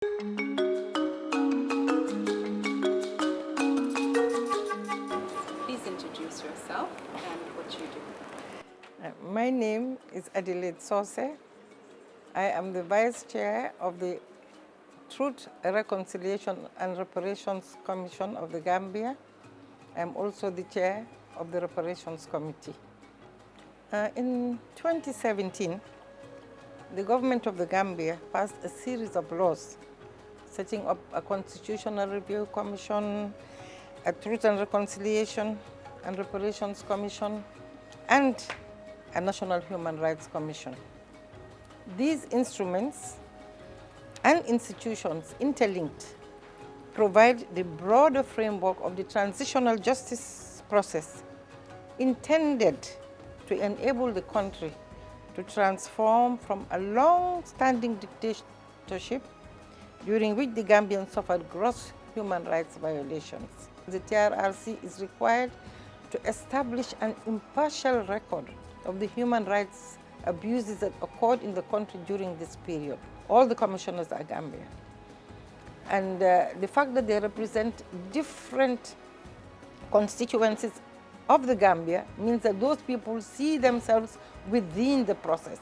Please introduce yourself and what you do. My name is Adelaide Sose. I am the Vice Chair of the Truth, Reconciliation and Reparations Commission of the Gambia. I am also the Chair of the Reparations Committee. In 2017, the government of the Gambia passed a series of laws setting up a Constitutional Review Commission, a Truth and Reconciliation and Reparations Commission, and a National Human Rights Commission. These instruments and institutions interlinked provide the broader framework of the transitional justice process intended to enable the country to transform from a long-standing dictatorship during which the Gambians suffered gross human rights violations. The TRRC is required to establish an impartial record of the human rights abuses that occurred in the country during this period. All the commissioners are Gambian. And the fact that they represent different constituencies of the Gambia means that those people see themselves within the process.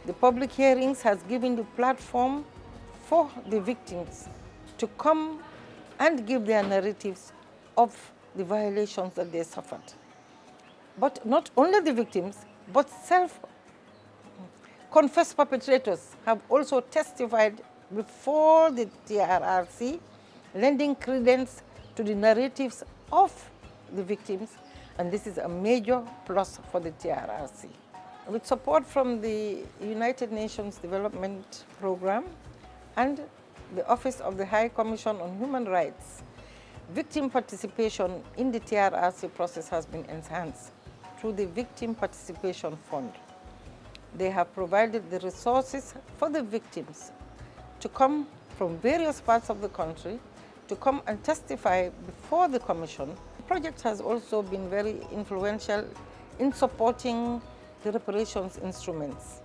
The public hearings has given the platform for the victims to come and give their narratives of the violations that they suffered. But not only the victims, but self-confessed perpetrators have also testified before the TRRC, lending credence to the narratives of the victims, and this is a major plus for the TRRC. With support from the United Nations Development Program and the Office of the High Commission on Human Rights, victim participation in the TRRC process has been enhanced through the Victim Participation Fund. They have provided the resources for the victims to come from various parts of the country to come and testify before the Commission. The project has also been very influential in supporting the reparations instruments.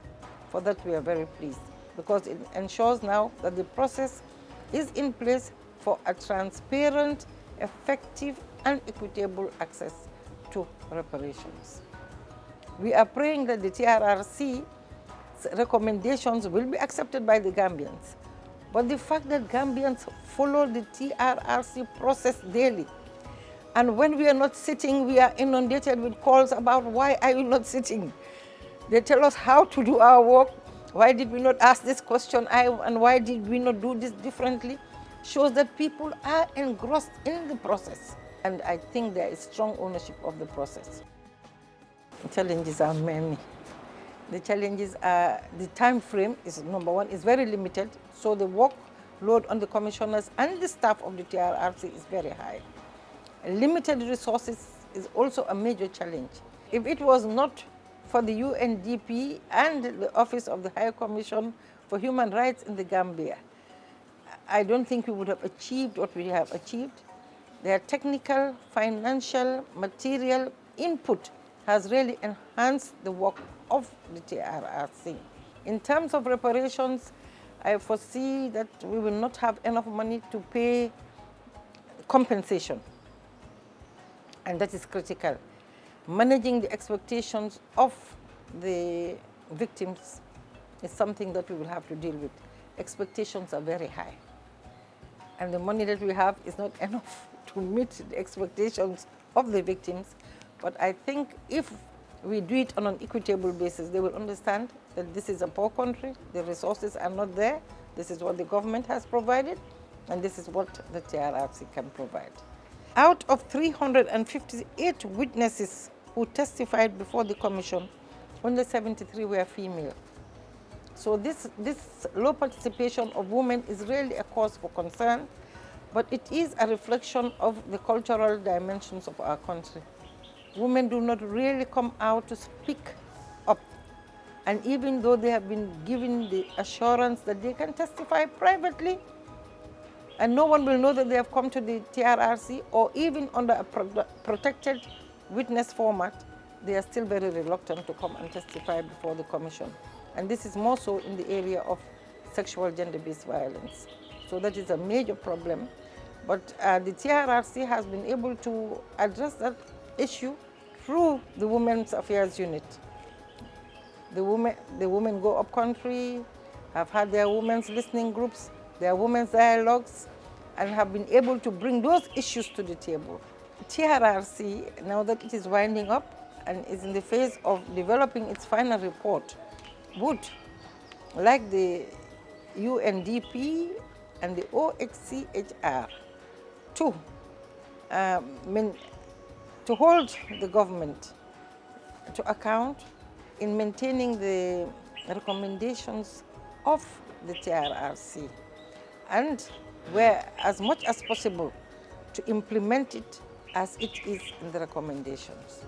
For that we are very pleased, because it ensures now that the process is in place for a transparent, effective and equitable access to reparations. We are praying that the TRRC's recommendations will be accepted by the Gambians. But the fact that Gambians follow the TRRC process daily, and when we are not sitting, we are inundated with calls about why are you not sitting? They tell us how to do our work. Why did we not ask this question? And why did we not do this differently? Shows that people are engrossed in the process. And I think there is strong ownership of the process. The challenges are many. The challenges are, the time frame is number one, is very limited. So the workload on the commissioners and the staff of the TRRC is very high. Limited resources is also a major challenge. If it was not for the UNDP and the Office of the High Commission for Human Rights in the Gambia, I don't think we would have achieved what we have achieved. Their technical, financial, material input has really enhanced the work of the TRRC. In terms of reparations, I foresee that we will not have enough money to pay compensation, and that is critical. Managing the expectations of the victims is something that we will have to deal with. Expectations are very high, and the money that we have is not enough to meet the expectations of the victims. But I think if we do it on an equitable basis, they will understand that this is a poor country, the resources are not there, this is what the government has provided, and this is what the TRRC can provide. Out of 358 witnesses who testified before the Commission, only 73 were female. So this low participation of women is really a cause for concern, but it is a reflection of the cultural dimensions of our country. Women do not really come out to speak up. And even though they have been given the assurance that they can testify privately, and no one will know that they have come to the TRRC, or even under a protected witness format, they are still very reluctant to come and testify before the Commission. And this is more so in the area of sexual gender-based violence. So that is a major problem. But the TRRC has been able to address that issue through the Women's Affairs Unit. The women go up country, have had their women's listening groups, their women's dialogues, and have been able to bring those issues to the table. TRRC, now that it is winding up and is in the phase of developing its final report, would, like the UNDP and the OHCHR, to hold the government to account in maintaining the recommendations of the TRRC, and where as much as possible to implement it as it is in the recommendations.